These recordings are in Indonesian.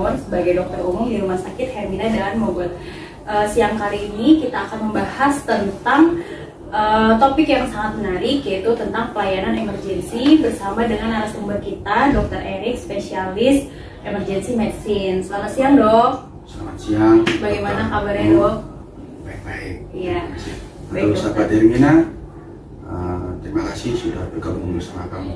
Nur sebagai dokter umum di Rumah Sakit Hermina Daan Mogot. Siang kali ini kita akan membahas tentang topik yang sangat menarik, yaitu tentang pelayanan emergensi bersama dengan narasumber kita, Dr. Erik, spesialis emergency medicine. Selamat siang, Dok. Selamat siang. Bagaimana kabarnya, Dok? Baik-baik. Iya. Halo sahabat Hermina, terima kasih sudah bergabung bersama kami.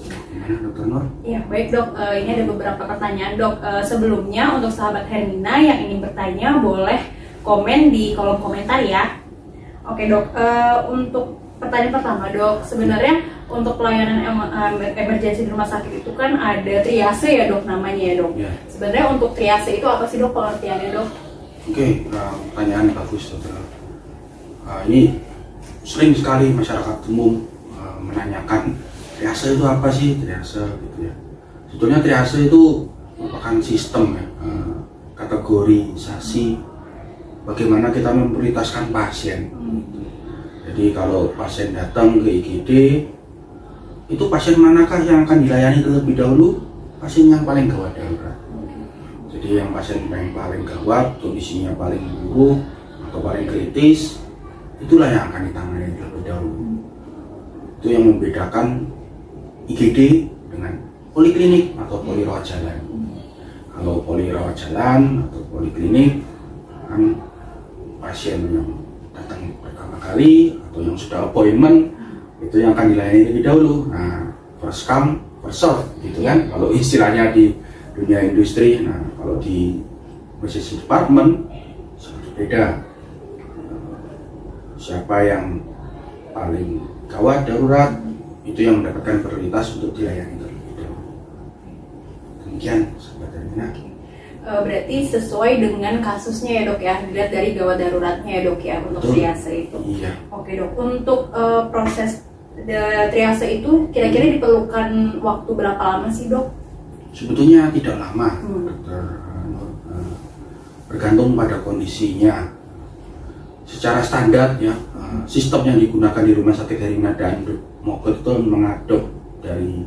Gimana Dokter Nur? Ya, baik Dok, ini ada beberapa pertanyaan Dok. Sebelumnya untuk sahabat Hermina yang ingin bertanya boleh komen di kolom komentar ya. Oke Dok, untuk pertanyaan pertama Dok, sebenarnya untuk pelayanan emergensi di rumah sakit itu kan ada triase ya Dok namanya ya Dok. Ya. Sebenarnya untuk triase itu apa sih Dok pengertiannya Dok? Oke, pertanyaan bagus Dokter. Ini sering sekali masyarakat umum menanyakan triase itu apa sih, triase gitu ya. Sebetulnya triase itu merupakan sistem ya, kategorisasi bagaimana kita memprioritaskan pasien. Jadi kalau pasien datang ke IGD, itu pasien manakah yang akan dilayani terlebih dahulu? Pasien yang paling gawat darurat. Jadi yang pasien yang paling gawat, kondisinya paling buruk atau paling kritis, itulah yang akan ditangani terlebih dahulu. Itu yang membedakan IGD dengan poliklinik atau polirawat jalan. Kalau polirawat jalan atau poliklinik kan pasien yang datang pertama kali atau yang sudah appointment itu yang akan dilayani lebih dahulu. Nah, first come first serve gitu kan kalau istilahnya di dunia industri. Nah, kalau di emergency department sangat beda. Siapa yang paling gawat darurat itu yang mendapatkan prioritas untuk dilayani terlebih dahulu. Demikian sahabat Hermina. Berarti sesuai dengan kasusnya ya Dok ya, dilihat dari gawat daruratnya ya Dok ya untuk triase itu. Iya. Oke Dok, untuk proses triase itu kira-kira diperlukan waktu berapa lama sih Dok? Sebetulnya tidak lama, Dokter Nur. Bergantung pada kondisinya. Secara standar ya, sistem yang digunakan di Rumah Sakit Hermina Daan Mogot itu mengadop dari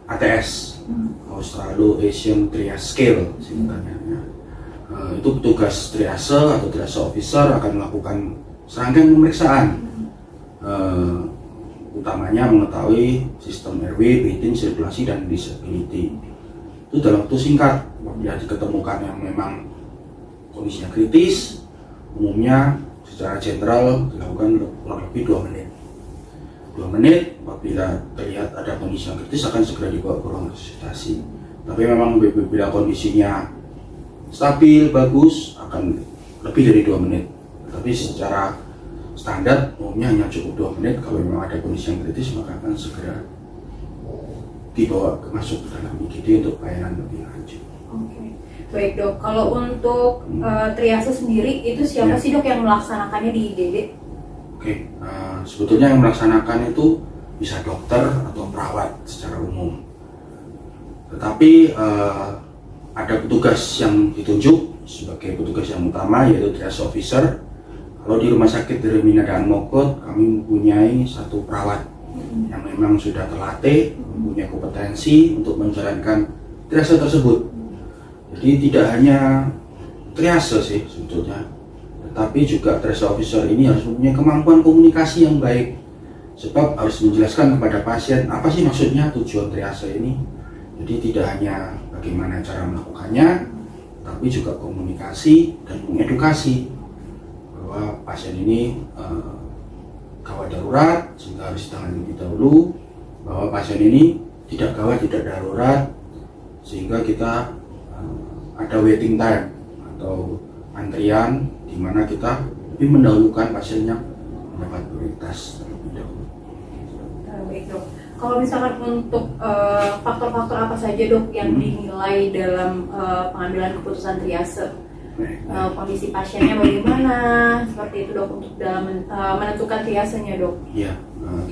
ATS, Australo-Asian Triage Scale singkatannya. Itu petugas triase atau triase officer akan melakukan serangkaian pemeriksaan, utamanya mengetahui sistem airway, breathing, sirkulasi, dan disability. Itu dalam waktu singkat. Apabila diketemukan yang memang kondisinya kritis, umumnya secara general dilakukan kurang lebih 2 menit. 2 menit, apabila terlihat ada kondisi yang kritis akan segera dibawa ke ruang resusitasi. Tapi memang bila kondisinya stabil, bagus, akan lebih dari 2 menit. Tapi secara standar umumnya hanya cukup 2 menit. Kalau memang ada kondisi yang kritis maka akan segera dibawa masuk ke dalam IGD untuk pelayanan lebih lanjut. Oke. Baik Dok, kalau untuk triase sendiri itu siapa sih Dok yang melaksanakannya di IGD? Oke, sebetulnya yang melaksanakan itu bisa dokter atau perawat secara umum. Tetapi ada petugas yang ditunjuk sebagai petugas yang utama, yaitu triage officer. Kalau di Rumah Sakit Hermina Daan Mogot kami mempunyai satu perawat yang memang sudah terlatih, mempunyai kompetensi untuk menjalankan triase tersebut. Jadi tidak hanya triase sih sebetulnya, tetapi juga triage officer ini harus mempunyai kemampuan komunikasi yang baik, sebab harus menjelaskan kepada pasien apa sih maksudnya tujuan triase ini. Jadi tidak hanya bagaimana cara melakukannya, tapi juga komunikasi dan mengedukasi bahwa pasien ini gawat darurat sehingga harus ditangani lebih dahulu, bahwa pasien ini tidak gawat, tidak darurat sehingga kita ada waiting time atau antrian di mana kita lebih mendahulukan pasien yang mendapat prioritas terlebih dahulu. Baik Dok, kalau misalkan untuk faktor-faktor apa saja Dok yang dinilai dalam pengambilan keputusan triase? Kondisi pasiennya bagaimana? Seperti itu Dok untuk dalam menentukan triasenya Dok? Iya,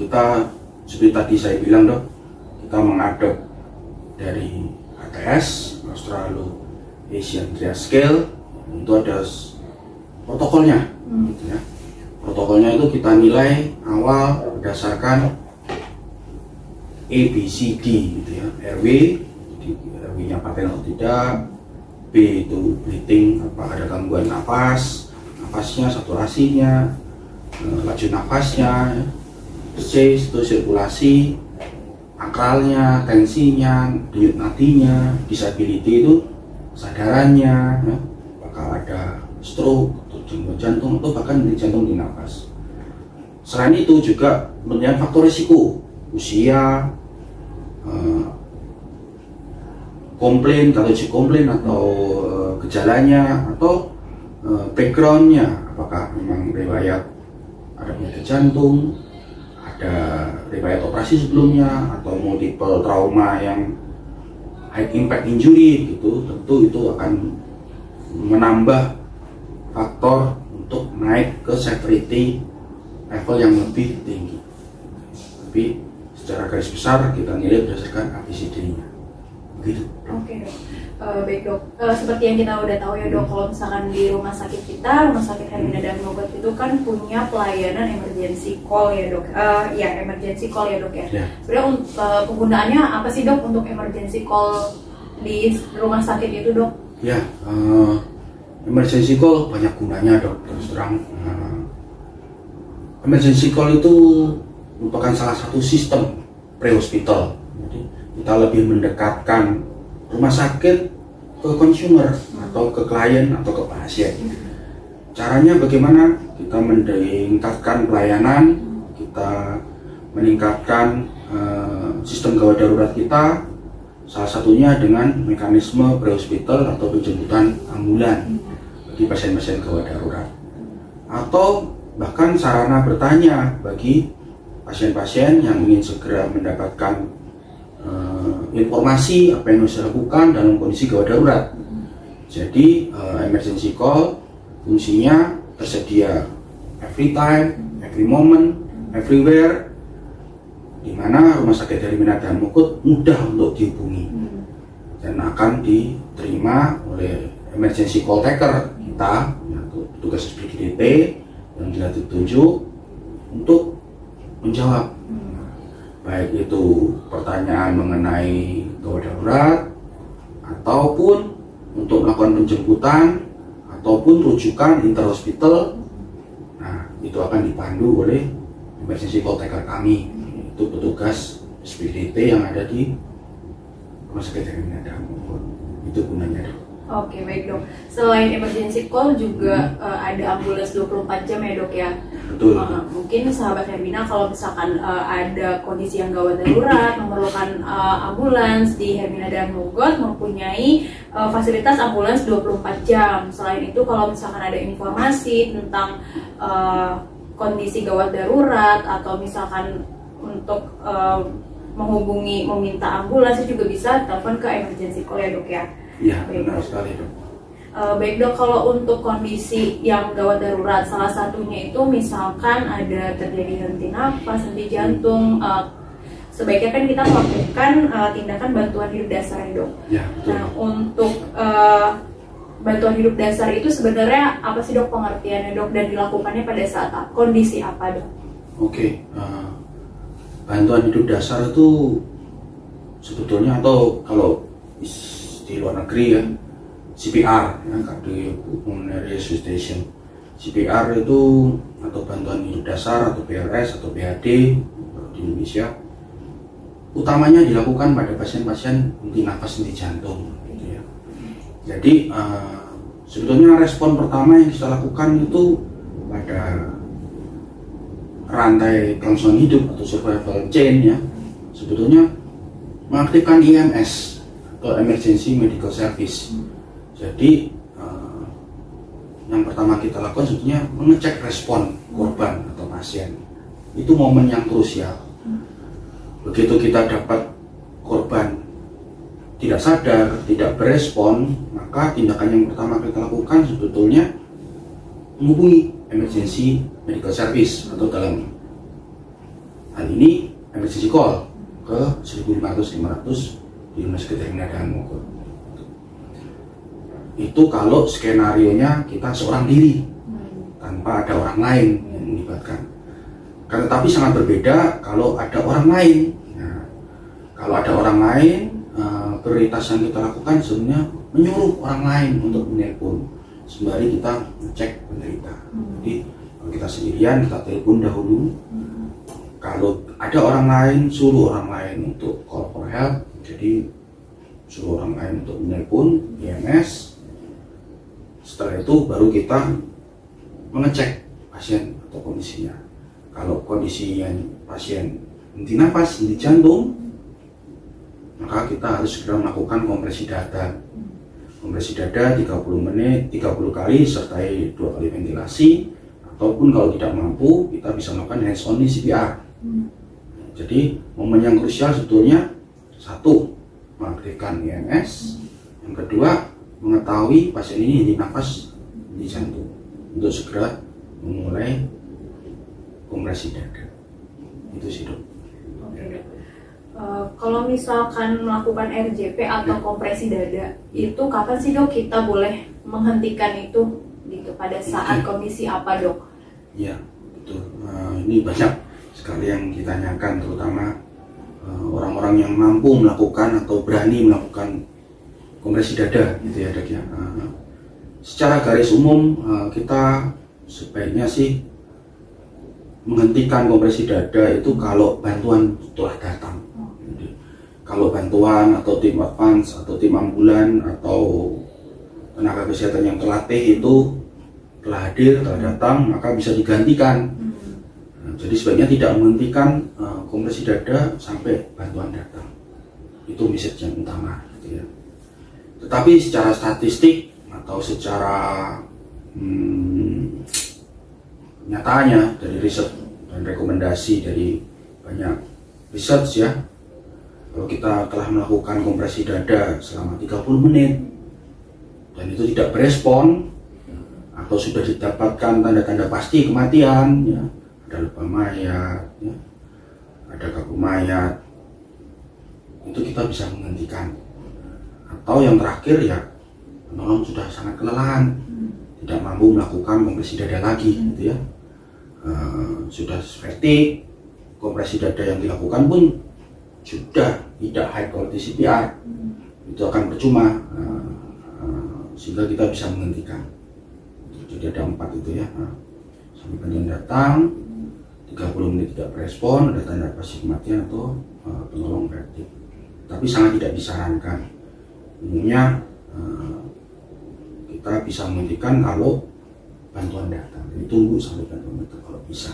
kita seperti tadi saya bilang Dok, kita mengadop dari ATS, Australo-Asian Triage Scale. Itu ada protokolnya, gitu ya. Protokolnya itu kita nilai awal berdasarkan ABCD, gitu ya. RW, jadi RW-nya paten atau tidak, B itu breathing, apa ada gangguan napasnya, saturasinya, laju napasnya. C itu sirkulasi, akralnya, tensinya, denyut nadinya. Disability itu kesadarannya, ya. Apakah ada stroke atau gangguan jantung atau bahkan henti jantung di nafas. Selain itu juga melihat faktor risiko, usia, komplain atau gejalanya atau backgroundnya, apakah memang riwayat ada penyakit jantung, ada riwayat operasi sebelumnya, atau multiple trauma yang high impact injury gitu. Tentu itu akan menambah faktor untuk naik ke severity level yang lebih tinggi. Tapi secara garis besar kita nilai berdasarkan ABCD-nya. Begitu. Oke dok. Baik dok. Seperti yang kita udah tahu ya dok, kalau misalkan di rumah sakit kita, Rumah Sakit Hermina dan Mogot itu kan punya pelayanan emergency call ya dok. Emergency call ya dok ya. Sebenarnya penggunaannya apa sih dok untuk emergency call di rumah sakit itu dok? Ya, emergency call banyak gunanya dok, terus terang. Emergency call itu merupakan salah satu sistem pre-hospital. Jadi kita lebih mendekatkan rumah sakit ke consumer atau ke klien atau ke pasien. Caranya bagaimana? Kita meningkatkan pelayanan, kita meningkatkan sistem gawat darurat kita. Salah satunya dengan mekanisme pre-hospital atau penjemputan ambulan bagi pasien-pasien gawat darurat, atau bahkan sarana bertanya bagi pasien-pasien yang ingin segera mendapatkan informasi apa yang harus dilakukan dalam kondisi gawat darurat. Jadi emergency call fungsinya tersedia every time, every moment, everywhere, di mana Rumah Sakit Hermina dan Mogot mudah untuk dihubungi dan akan diterima oleh emergency call taker kita, petugas SPGDT yang telah ditunjuk untuk menjawab baik itu pertanyaan mengenai gawat darurat ataupun untuk melakukan penjemputan ataupun rujukan interhospital. Nah, itu akan dipandu oleh emergency call taker kami, itu petugas SPGDT yang ada di Rumah Sakit Hermina dan Mogot. Itu gunanya dok. Oke baik dok. Selain emergency call juga ada ambulans 24 jam ya dok ya. Betul. Mungkin sahabat Hermina kalau misalkan ada kondisi yang gawat darurat memerlukan ambulans, di Hermina dan Mogot mempunyai fasilitas ambulans 24 jam. Selain itu kalau misalkan ada informasi tentang kondisi gawat darurat atau misalkan untuk meminta ambulans juga bisa telepon ke emergency call ya dok ya. Iya, benar sekali dok. Baik dok, kalau untuk kondisi yang gawat darurat, salah satunya itu misalkan ada terjadi henti nafas, henti jantung, sebaiknya kan kita melakukan tindakan bantuan hidup dasar ya dok. Ya, betul. Nah untuk bantuan hidup dasar itu sebenarnya apa sih dok pengertiannya dok, dan dilakukannya pada saat kondisi apa dok? Oke, bantuan hidup dasar itu sebetulnya, atau kalau di luar negeri ya, CPR ya, Cardiopulmonary Resuscitation. CPR itu atau bantuan hidup dasar atau BLS atau BHD di Indonesia utamanya dilakukan pada pasien-pasien henti nafas, henti jantung gitu ya. Jadi sebetulnya respon pertama yang kita lakukan itu pada rantai kelangsungan hidup atau survival chain ya, sebetulnya mengaktifkan EMS atau Emergency Medical Service. Jadi yang pertama kita lakukan sebetulnya mengecek respon korban atau pasien. Itu momen yang krusial. Begitu kita dapat korban tidak sadar, tidak berespon, maka tindakan yang pertama kita lakukan sebetulnya menghubungi Emergency Medical Service atau dalam hal ini emergency call ke 1500-500 di Rumah Sakit Hermina dan Mogot. Itu kalau skenarionya kita seorang diri tanpa ada orang lain yang melibatkan. Karena tapi sangat berbeda kalau ada orang lain. Nah, kalau ada orang lain, prioritas yang kita lakukan sebenarnya menyuruh orang lain untuk menelpon sembari kita ngecek penderita. Jadi kalau kita sendirian, kita telepon dahulu. Kalau ada orang lain, suruh orang lain untuk call for help. Jadi suruh orang lain untuk menelpon IMS. Setelah itu baru kita mengecek pasien atau kondisinya. Kalau kondisinya pasien henti nafas, henti jantung, maka kita harus segera melakukan kompresi dada. Kompresi dada 30 menit, 30 kali sertai 2 kali ventilasi. Ataupun kalau tidak mampu, kita bisa melakukan hands on CPR. Jadi momen yang krusial sebetulnya satu, mengaktifkan IMS. Yang kedua, mengetahui pasien ini henti nafas, henti jantung, untuk segera memulai kompresi dada. Itu sih dok. Oke dok. Kalau misalkan melakukan RJP atau kompresi dada, itu kapan sih dok kita boleh menghentikan itu gitu? Pada saat kondisi apa dok? Iya betul. Ini banyak sekali yang ditanyakan, terutama orang-orang yang mampu melakukan atau berani melakukan kompresi dada, gitu ya dok ya. Secara garis umum kita sebaiknya sih menghentikan kompresi dada itu kalau bantuan telah datang. Jadi, kalau bantuan atau tim advance atau tim ambulan atau tenaga kesehatan yang terlatih itu telah hadir, telah datang, maka bisa digantikan. Jadi sebaiknya tidak menghentikan kompresi dada sampai bantuan datang. Itu message yang utama, gitu ya. Tetapi secara statistik atau secara nyatanya dari riset dan rekomendasi dari banyak research ya, kalau kita telah melakukan kompresi dada selama 30 menit dan itu tidak berespon atau sudah didapatkan tanda-tanda pasti kematian ya, ada luka mayat ya, ada kaku mayat, itu kita bisa menghentikan. Atau yang terakhir ya, penolong sudah sangat kelelahan, tidak mampu melakukan kompresi dada lagi, gitu ya. Sudah vertig, kompresi dada yang dilakukan pun sudah tidak high quality CPR, itu akan percuma, sehingga kita bisa menghentikan. Jadi ada 4 itu ya, sampai bantuan datang, 30 menit tidak berespon, ada tanda pasti kematian atau penolong vertig. Tapi sangat tidak disarankan. Umumnya kita bisa menghentikan kalau bantuan datang. Jadi tunggu sampai bantuan datang kalau bisa.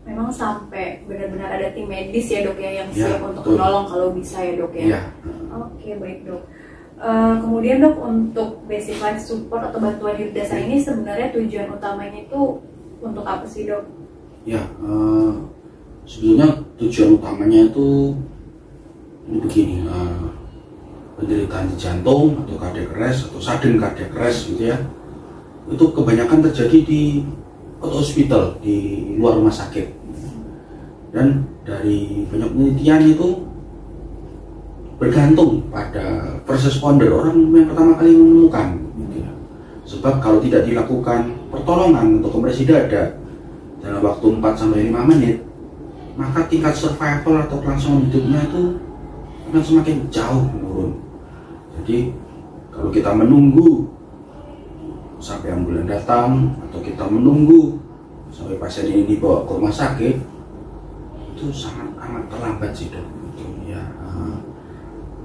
Memang sampai benar-benar ada tim medis ya dok ya yang Ya, siap untuk betul. menolong kalau bisa ya dok ya. Ya. Oke baik dok. Kemudian dok, untuk basic life support atau bantuan hidup dasar ini sebenarnya tujuan utamanya itu untuk apa sih dok? Ya, sebetulnya tujuan utamanya itu ini begini, penderitaan di jantung atau cardiac arrest atau sudden cardiac arrest gitu ya, itu kebanyakan terjadi di hospital, di luar rumah sakit. Dan dari banyak penelitian itu bergantung pada first responder, orang yang pertama kali menemukan gitu ya. Sebab kalau tidak dilakukan pertolongan untuk kompresi dada dalam waktu 4-5 menit, maka tingkat survival atau kelangsungan hidupnya itu akan semakin jauh menurun. Jadi kalau kita menunggu sampai ambulan datang atau kita menunggu sampai pasien ini dibawa ke rumah sakit, itu sangat amat terlambat sih dok. Gitu, ya.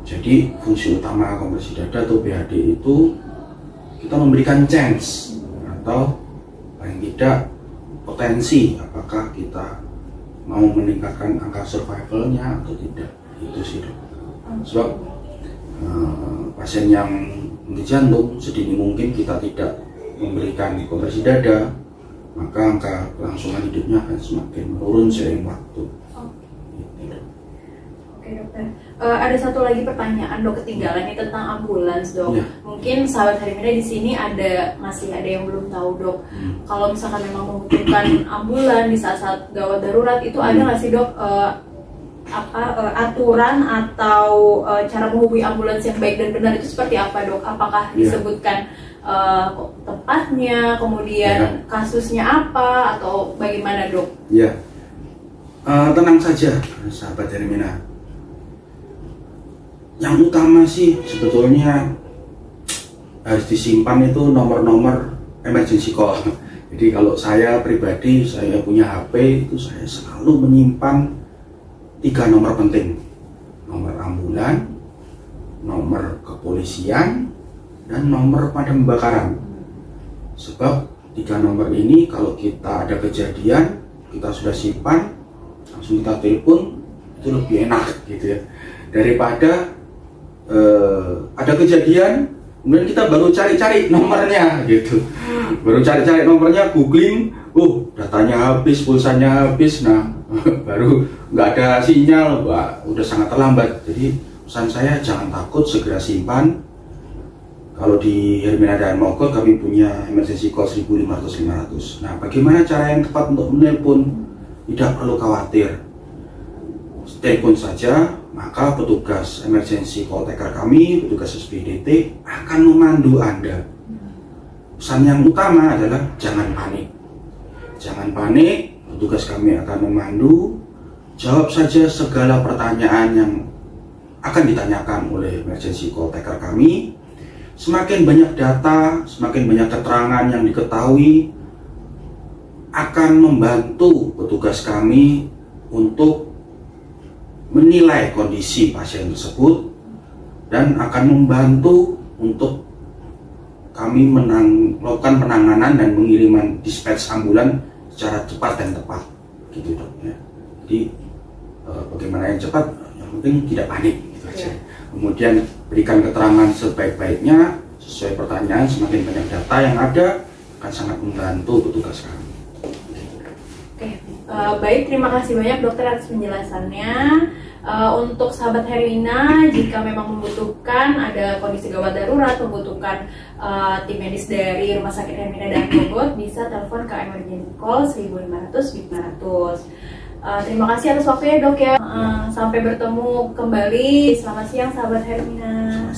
Jadi fungsi utama kompresi dada atau BHD itu kita memberikan chance atau paling tidak potensi apakah kita mau meningkatkan angka survivalnya atau tidak. Itu sih dok. Sebab pasien yang henti jantung sedini mungkin kita tidak memberikan kompresi dada, maka angka kelangsungan hidupnya akan semakin menurun seiring waktu. Oke dokter. Ada satu lagi pertanyaan dok, ketinggalan nih tentang ambulans dok. Ya. Mungkin sahabat Harimina di sini masih ada yang belum tahu dok. Kalau misalkan memang membutuhkan ambulan di saat-saat gawat darurat, itu ada nggak sih dok aturan atau cara menghubungi ambulans yang baik dan benar itu seperti apa dok? Apakah disebutkan tempatnya, kemudian kasusnya apa, atau bagaimana dok? Ya, tenang saja sahabat Harimina. yang utama sih sebetulnya harus disimpan itu nomor-nomor emergency call. Jadi kalau saya pribadi, saya punya HP itu saya selalu menyimpan 3 nomor penting: nomor ambulan, nomor kepolisian, dan nomor pemadam kebakaran. Sebab 3 nomor ini kalau kita ada kejadian, kita sudah simpan, langsung kita telepon, itu lebih enak gitu ya, daripada ada kejadian kemudian kita baru cari-cari nomornya gitu, baru cari-cari nomornya, googling, datanya habis, pulsanya habis, nah baru nggak ada sinyal, udah sangat terlambat. Jadi pesan saya, jangan takut, segera simpan. Kalau di Hermina dan Mogot kami punya emergency call 1500-500. Nah, bagaimana cara yang tepat untuk menelpon? Tidak perlu khawatir, telepon saja, maka petugas emergency call taker kami, petugas SPDT akan memandu Anda. Pesan yang utama adalah jangan panik. Jangan panik, petugas kami akan memandu. Jawab saja segala pertanyaan yang akan ditanyakan oleh emergency call taker kami. Semakin banyak data, semakin banyak keterangan yang diketahui akan membantu petugas kami untuk menilai kondisi pasien tersebut dan akan membantu untuk kami melakukan penanganan dan pengiriman dispatch ambulan secara cepat dan tepat, gitu dok ya. Jadi bagaimana yang cepat, yang penting tidak panik gitu aja. Kemudian berikan keterangan sebaik-baiknya sesuai pertanyaan. Semakin banyak data yang ada akan sangat membantu petugas kami. Oke, baik, terima kasih banyak dokter atas penjelasannya. Untuk sahabat Hermina, jika memang membutuhkan, ada kondisi gawat darurat, membutuhkan tim medis dari Rumah Sakit Hermina dan Mogot, bisa telepon ke emergency call 1500-500. Terima kasih atas waktunya dok ya. Sampai bertemu kembali. Selamat siang sahabat Hermina.